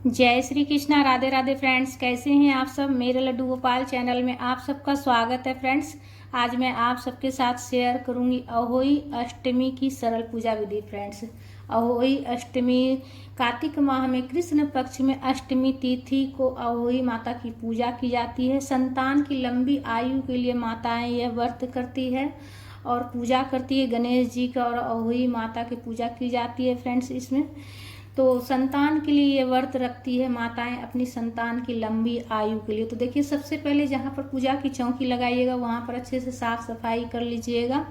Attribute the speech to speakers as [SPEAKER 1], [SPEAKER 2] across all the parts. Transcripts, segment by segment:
[SPEAKER 1] जय श्री कृष्णा। राधे राधे फ्रेंड्स, कैसे हैं आप सब। मेरे लड्डू गोपाल चैनल में आप सबका स्वागत है फ्रेंड्स। आज मैं आप सबके साथ शेयर करूंगी अहोई अष्टमी की सरल पूजा विधि फ्रेंड्स। अहोई अष्टमी कार्तिक माह में कृष्ण पक्ष में अष्टमी तिथि को अहोई माता की पूजा की जाती है। संतान की लंबी आयु के लिए माताएं यह व्रत करती है और पूजा करती है। गणेश जी का और अहोई माता की पूजा की जाती है फ्रेंड्स। इसमें तो संतान के लिए ये व्रत रखती है माताएं अपनी संतान की लंबी आयु के लिए। तो देखिए, सबसे पहले जहाँ पर पूजा की चौकी लगाइएगा वहाँ पर अच्छे से साफ सफाई कर लीजिएगा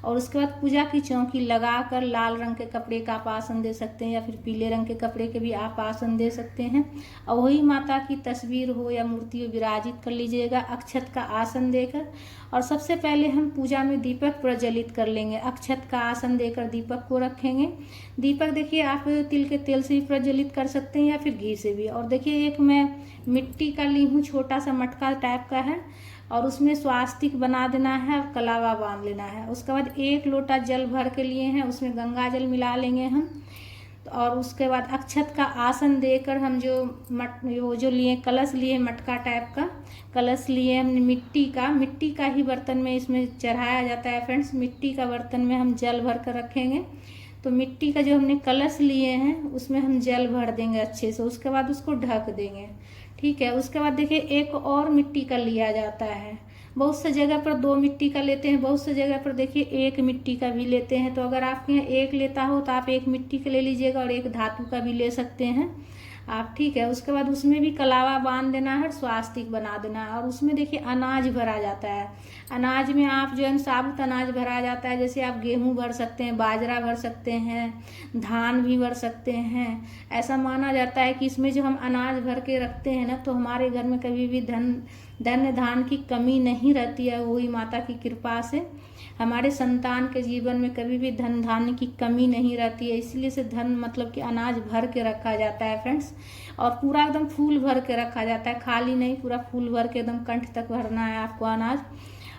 [SPEAKER 1] और उसके बाद पूजा की चौकी लगाकर लाल रंग के कपड़े का आप आसन दे सकते हैं या फिर पीले रंग के कपड़े के भी आप आसन दे सकते हैं। अहोई माता की तस्वीर हो या मूर्ति हो विराजित कर लीजिएगा अक्षत का आसन देकर। और सबसे पहले हम पूजा में दीपक प्रज्वलित कर लेंगे। अक्षत का आसन देकर दीपक को रखेंगे। दीपक देखिए, आप तिल के तेल से भी प्रज्वलित कर सकते हैं या फिर घी से भी। और देखिए, एक मैं मिट्टी का ली हूँ, छोटा सा मटका टाइप का है और उसमें स्वास्तिक बना देना है और कलावा बांध लेना है। उसके बाद 1 लोटा जल भर के लिए हैं, उसमें गंगा जल मिला लेंगे हम। और उसके बाद अक्षत का आसन देकर हम जो लिए कलश लिए मटका टाइप का कलश लिए हमने मिट्टी का ही बर्तन में इसमें चढ़ाया जाता है फ्रेंड्स। मिट्टी का बर्तन में हम जल भर कर रखेंगे। तो मिट्टी का जो हमने कलश लिए हैं उसमें हम जल भर देंगे अच्छे से। उसके बाद उसको ढक देंगे, ठीक है। उसके बाद देखिए, एक और मिट्टी का लिया जाता है। बहुत सी जगह पर 2 मिट्टी का लेते हैं, बहुत सी जगह पर देखिए 1 मिट्टी का भी लेते हैं। तो अगर आपके यहाँ 1 लेता हो तो आप 1 मिट्टी का ले लीजिएगा और 1 धातु का भी ले सकते हैं आप, ठीक है। उसके बाद उसमें भी कलावा बांध देना है, स्वास्तिक बना देना है। और उसमें देखिए अनाज भरा जाता है। अनाज में आप जो है साबुत अनाज भरा जाता है, जैसे आप गेहूं भर सकते हैं, बाजरा भर सकते हैं, धान भी भर सकते हैं। ऐसा माना जाता है कि इसमें जो हम अनाज भर के रखते हैं ना, तो हमारे घर में कभी भी धन्य धान की कमी नहीं रहती है। वही माता की कृपा से हमारे संतान के जीवन में कभी भी धन धान्य की कमी नहीं रहती है। इसलिए से धन मतलब कि अनाज भर के रखा जाता है फ्रेंड्स। और पूरा एकदम फूल भर के रखा जाता है, खाली नहीं, पूरा फूल भर के एकदम कंठ तक भरना है आपको अनाज।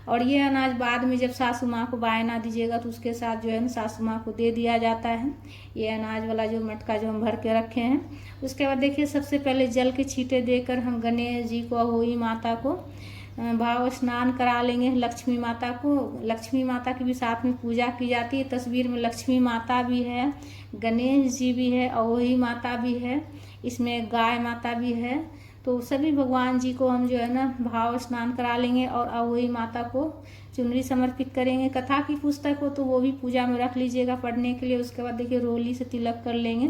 [SPEAKER 1] और ये अनाज बाद में जब सासू माँ को बायना दीजिएगा तो उसके साथ जो है ना सासू माँ को दे दिया जाता है, ये अनाज वाला जो मटका जो हम भर के रखे हैं। उसके बाद देखिए, सबसे पहले जल के छींटे देकर हम गणेश जी को, अहोई माता को भाव स्नान करा लेंगे। लक्ष्मी माता की भी साथ में पूजा की जाती है। तस्वीर में लक्ष्मी माता भी है, गणेश जी भी है, अहोई माता भी है, इसमें गाय माता भी है। तो सभी भगवान जी को हम जो है ना भाव स्नान करा लेंगे और अहोई माता को चुनरी समर्पित करेंगे। कथा की पुस्तक हो तो वो भी पूजा में रख लीजिएगा पढ़ने के लिए। उसके बाद देखिए, रोली से तिलक कर लेंगे।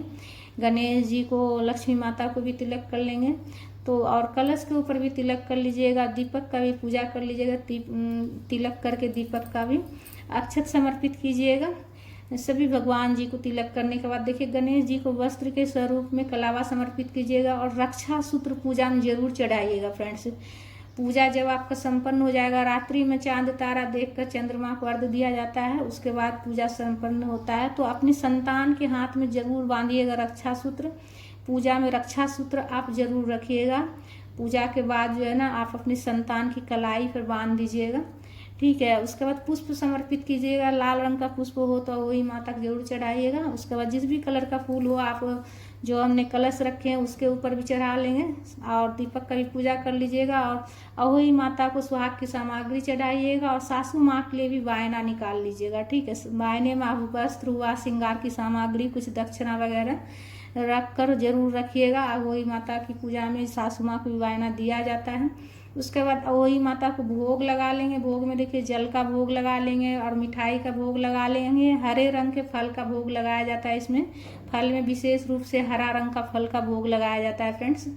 [SPEAKER 1] गणेश जी को, लक्ष्मी माता को भी तिलक कर लेंगे। तो और कलश के ऊपर भी तिलक कर लीजिएगा। दीपक का भी पूजा कर लीजिएगा। तिलक करके दीपक का भी अक्षत समर्पित कीजिएगा। सभी भगवान जी को तिलक करने के बाद देखिए, गणेश जी को वस्त्र के स्वरूप में कलावा समर्पित कीजिएगा और रक्षा सूत्र पूजा में जरूर चढ़ाइएगा फ्रेंड्स। पूजा जब आपका संपन्न हो जाएगा, रात्रि में चांद तारा देखकर चंद्रमा को अर्घ दिया जाता है, उसके बाद पूजा संपन्न होता है। तो अपनी संतान के हाथ में जरूर बांधिएगा रक्षा सूत्र। पूजा में रक्षा सूत्र आप जरूर रखिएगा। पूजा के बाद जो है ना आप अपनी संतान की कलाई पर बांध दीजिएगा, ठीक है। उसके बाद पुष्प समर्पित कीजिएगा। लाल रंग का पुष्प हो तो वही माता को जरूर चढ़ाइएगा। उसके बाद जिस भी कलर का फूल हो आप जो हमने कलश रखे हैं उसके ऊपर भी चढ़ा लेंगे और दीपक का भी पूजा कर लीजिएगा। और अहोई माता को सुहाग की सामग्री चढ़ाइएगा और सासू माँ के लिए भी वायना निकाल लीजिएगा, ठीक है। वायने में आप वस्त्र हुआ, श्रृंगार की सामग्री, कुछ दक्षिणा वगैरह रख कर जरूर रखिएगा। अहोई माता की पूजा में सासू माँ को भी वायना दिया जाता है। उसके बाद अहोई माता को भोग लगा लेंगे। भोग में देखिए, जल का भोग लगा लेंगे और मिठाई का भोग लगा लेंगे। हरे रंग के फल का भोग लगाया जाता है। इसमें फल में विशेष रूप से हरा रंग का फल का भोग लगाया जाता है फ्रेंड्स।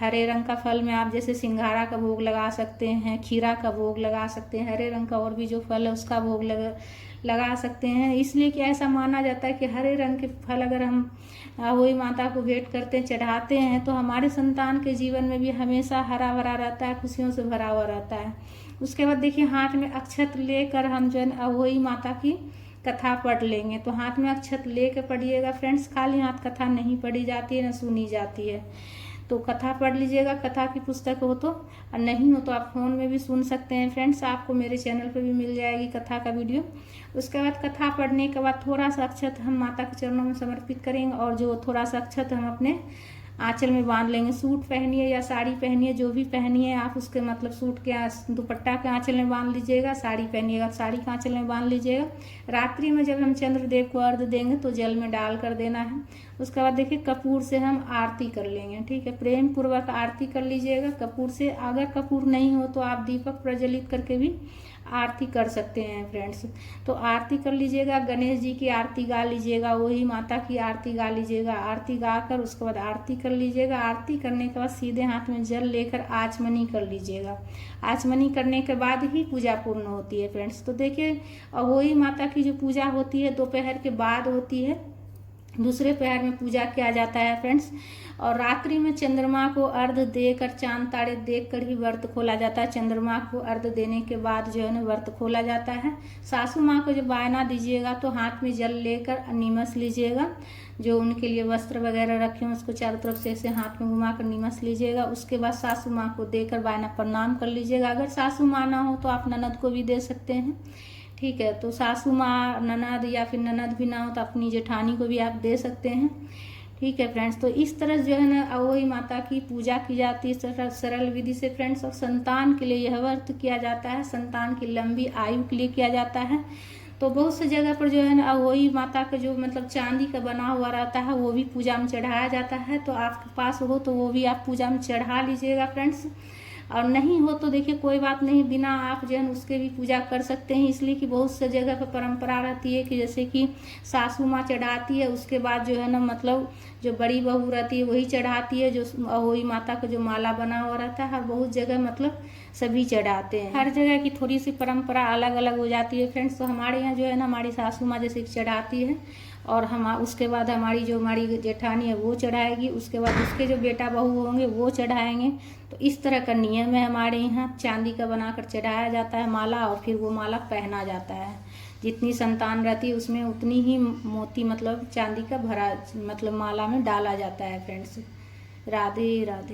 [SPEAKER 1] हरे रंग का फल में आप जैसे सिंघाड़ा का भोग लगा सकते हैं, खीरा का भोग लगा सकते हैं। हरे रंग का और भी जो फल है उसका भोग लगा सकते हैं। इसलिए कि ऐसा माना जाता है कि हरे रंग के फल अगर हम अहोई माता को भेंट करते हैं, चढ़ाते हैं, तो हमारे संतान के जीवन में भी हमेशा हरा भरा रहता है, खुशियों से भरा हुआ रहता है। उसके बाद देखिए, हाथ में अक्षत लेकर हम जो है अहोई माता की कथा पढ़ लेंगे। तो हाथ में अक्षत लेकर पढ़िएगा फ्रेंड्स। खाली हाथ कथा नहीं पढ़ी जाती है, न सुनी जाती है। तो कथा पढ़ लीजिएगा, कथा की पुस्तक हो तो, और नहीं हो तो आप फ़ोन में भी सुन सकते हैं फ्रेंड्स। आपको मेरे चैनल पे भी मिल जाएगी कथा का वीडियो। उसके बाद कथा पढ़ने के बाद थोड़ा सा अक्षत हम माता के चरणों में समर्पित करेंगे और जो थोड़ा सा अक्षत हम अपने आंचल में बांध लेंगे। सूट पहनिए या साड़ी पहनिए, जो भी पहनिए आप, उसके मतलब सूट के दुपट्टा के आंचल में बांध लीजिएगा, साड़ी पहनिएगा साड़ी के आंचल में बांध लीजिएगा। रात्रि में जब हम चंद्रदेव को अर्घ देंगे तो जल में डाल कर देना है। उसके बाद देखिए कपूर से हम आरती कर लेंगे, ठीक है। प्रेम पूर्वक आरती कर लीजिएगा कपूर से। अगर कपूर नहीं हो तो आप दीपक प्रज्वलित करके भी आरती कर सकते हैं फ्रेंड्स। तो आरती कर लीजिएगा, गणेश जी की आरती गा लीजिएगा, वही माता की आरती गा लीजिएगा। आरती गा कर उसके बाद आरती कर लीजिएगा। आरती करने के बाद सीधे हाथ में जल लेकर आचमनी कर लीजिएगा। आचमनी करने के बाद ही पूजा पूर्ण होती है फ्रेंड्स। तो देखिए अहोई माता की जो पूजा होती है दोपहर के बाद होती है, दूसरे पहर में पूजा किया जाता है फ्रेंड्स। और रात्रि में चंद्रमा को अर्घ देकर, चांद तारे देखकर ही व्रत खोला जाता है। चंद्रमा को अर्घ देने के बाद जो है ना व्रत खोला जाता है। सासू माँ को जब बायना दीजिएगा तो हाथ में जल लेकर निमस लीजिएगा। जो उनके लिए वस्त्र वगैरह रखे हैं उसको चारों तरफ से ऐसे हाथ में घुमा कर निमस लीजिएगा। उसके बाद सासू माँ को देकर बायना प्रणाम कर लीजिएगा। अगर सासू माँ ना हो तो आप ननद को भी दे सकते हैं, ठीक है। तो सासू माँ, ननद या फिर ननद भी ना हो तो अपनी जेठानी को भी आप दे सकते हैं, ठीक है फ्रेंड्स। तो इस तरह जो है ना अहोई माता की पूजा की जाती है सरल विधि से फ्रेंड्स। और संतान के लिए यह व्रत किया जाता है, संतान की लंबी आयु के लिए किया जाता है। तो बहुत सी जगह पर जो है ना अहोई माता का जो मतलब चांदी का बना हुआ रहता है वो भी पूजा में चढ़ाया जाता है। तो आपके पास हो तो वो भी आप पूजा में चढ़ा लीजिएगा फ्रेंड्स। और नहीं हो तो देखिए कोई बात नहीं, बिना आप जो है उसके भी पूजा कर सकते हैं। इसलिए कि बहुत सी जगह पर परंपरा रहती है कि जैसे कि सासू माँ चढ़ाती है, उसके बाद जो है ना मतलब जो बड़ी बहू रहती है वही चढ़ाती है, जो अहोई माता का जो माला बना हुआ रहता है। और बहुत जगह मतलब सभी चढ़ाते हैं, हर जगह की थोड़ी सी परंपरा अलग अलग हो जाती है फ्रेंड्स। तो हमारे यहाँ जो है ना हमारी सासू माँ जैसे चढ़ाती है, और हम उसके बाद हमारी जेठानी है वो चढ़ाएगी, उसके बाद उसके जो बेटा बहू होंगे वो चढ़ाएंगे। तो इस तरह का नियम है हमारे यहाँ। चांदी का बनाकर चढ़ाया जाता है माला, और फिर वो माला पहना जाता है। जितनी संतान रहती है उसमें उतनी ही मोती मतलब चांदी का भरा मतलब माला में डाला जाता है फ्रेंड्स। राधे राधे।